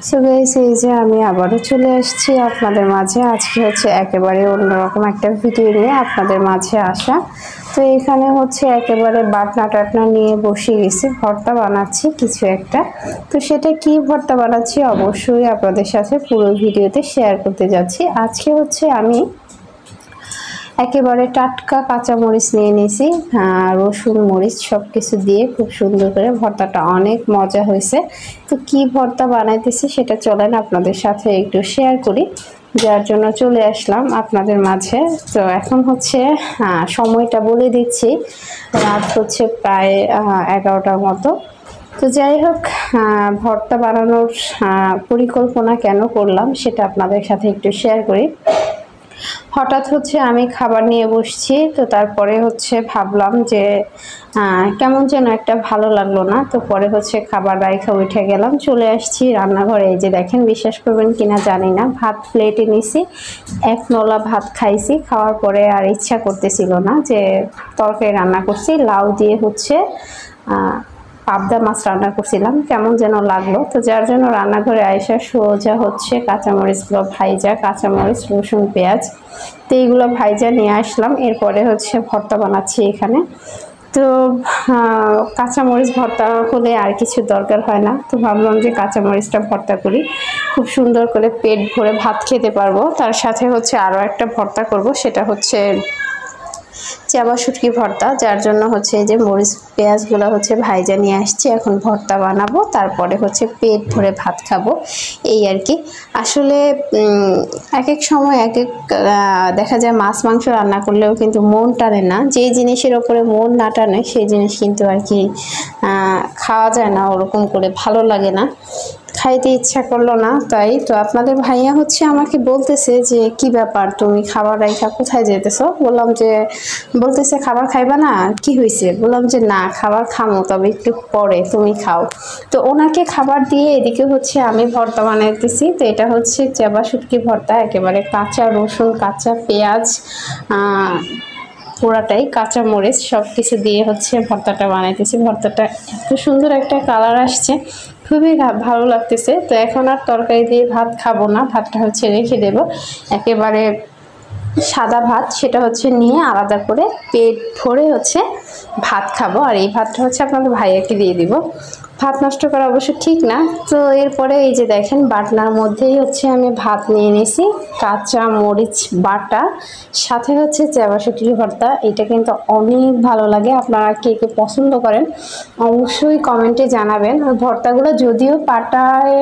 So guys, এই যে আমি আবারও চলে আসছি আপনাদের মাঝে। আজকে হচ্ছে একেবারে অন্যরকম একটা ভিডিও নিয়ে আপনাদের মাঝে আসা। তো এখানে হচ্ছে একেবারে বাটনা টাটনা নিয়ে বসে গেছি, ভর্তা বানাচ্ছি কিছু একটা। তো সেটা কি ভর্তা বানাচ্ছি অবশ্যই আপনাদের সাথে পুরো ভিডিওতে শেয়ার করতে যাচ্ছি। আজকে হচ্ছে আমি একেবারে টাটকা কাঁচা মরিচ নিয়ে নিয়েছি, রসুন মরিচ সব কিছু দিয়ে খুব সুন্দর করে ভর্তাটা অনেক মজা হয়েছে। তো কি ভর্তা বানাইতেছি সেটা চলেন আপনাদের সাথে একটু শেয়ার করি, যার জন্য চলে আসলাম আপনাদের মাঝে। তো এখন হচ্ছে সময়টা বলে দিচ্ছি, রাত হচ্ছে প্রায় 11টার মতো। তো যাই হোক, ভর্তা বানানোর পরিকল্পনা কেন করলাম সেটা আপনাদের সাথে একটু শেয়ার করি। হঠাৎ হচ্ছে আমি খাবার নিয়ে বসছি, তো তারপরে হচ্ছে ভাবলাম যে কেমন যেন একটা ভালো লাগলো না। তো পরে হচ্ছে খাবার রাইখা উঠে গেলাম, চলে আসছি রান্নাঘরে। এই যে দেখেন, বিশ্বাস করবেন কিনা জানি না, ভাত প্লেটে নিছি, এক নলা ভাত খাইছি। খাওয়ার পরে আর ইচ্ছা করতেছিল না, যে তরকারি রান্না করছি লাউ দিয়ে হচ্ছে পাবদা মাছ রান্না করছিলাম, কেমন যেন লাগলো। তো যার জন্য রান্নাঘরে আইসা সোজা হচ্ছে কাঁচামরিচগুলো ভাইজা, কাঁচামরিচ রসুন পেঁয়াজ তো এইগুলো ভাইজা নিয়ে আসলাম। এরপরে হচ্ছে ভর্তা বানাচ্ছি এখানে। তো কাঁচামরিচ ভর্তা হলে আর কিছু দরকার হয় না, তো ভাবলাম যে কাঁচামরিচটা ভর্তা করি, খুব সুন্দর করে পেট ভরে ভাত খেতে পারবো। তার সাথে হচ্ছে আরও একটা ভর্তা করব, সেটা হচ্ছে চাবা শুটকি ভর্তা, যার জন্য হচ্ছে এই যে মরিচ পেঁয়াজগুলো হচ্ছে ভাইজা নিয়ে আসছি। এখন ভর্তা বানাবো, তারপরে হচ্ছে পেট ভরে ভাত খাবো, এই আর কি। আসলে এক এক সময় এক এক দেখা যায় মাছ মাংস রান্না করলেও কিন্তু মন টানে না, যেই জিনিসের ওপরে মন না টানে সেই জিনিস কিন্তু আর কি খাওয়া যায় না, ওরকম করে ভালো লাগে না, খাইতে ইচ্ছা করলো না। তাই তো আপনাদের ভাইয়া হচ্ছে আমাকে বলতেছে যে কি ব্যাপার, তুমি খাবার রাইখা কোথায় যেতেছো? বলতেছে খাবার খাইবা না, কি হয়েছে? বললাম যে না, খাবার খামো, তবে একটু পরে, তুমি খাও। তো ওনাকে খাবার দিয়ে এদিকে হচ্ছে আমি ভর্তা বানাইতেছি। তো এটা হচ্ছে চাবা শুটকি ভর্তা, একেবারে কাঁচা রসুন, কাঁচা পেঁয়াজ, পুরাটাই কাঁচা মরিচ সব কিছু দিয়ে হচ্ছে ভর্তাটা বানাইতেছি। ভর্তাটা এত সুন্দর একটা কালার আসছে, খুবই ভালো লাগতেছে। তো এখন আর তরকারি দিয়ে ভাত খাবো না, ভাতটা হচ্ছে রেখে দেব, একেবারে সাদা ভাত সেটা হচ্ছে নিয়ে আলাদা করে পেট ভরে হচ্ছে ভাত খাবো। আর এই ভাতটা হচ্ছে আপনাদের ভাইয়াকে দিয়ে দিব। ভাত নষ্ট করা অবশ্য ঠিক না। তো এরপরে এই যে দেখেন, বাটনার মধ্যেই হচ্ছে আমি ভাত নিয়ে নিয়েছি, কাঁচা মরিচ বাটা, সাথে হচ্ছে চাবা শুটকি ভর্তা। এটা কিন্তু অনেক ভালো লাগে, আপনারা কে কে পছন্দ করেন অবশ্যই কমেন্টে জানাবেন। ভর্তাগুলো যদিও পাটায়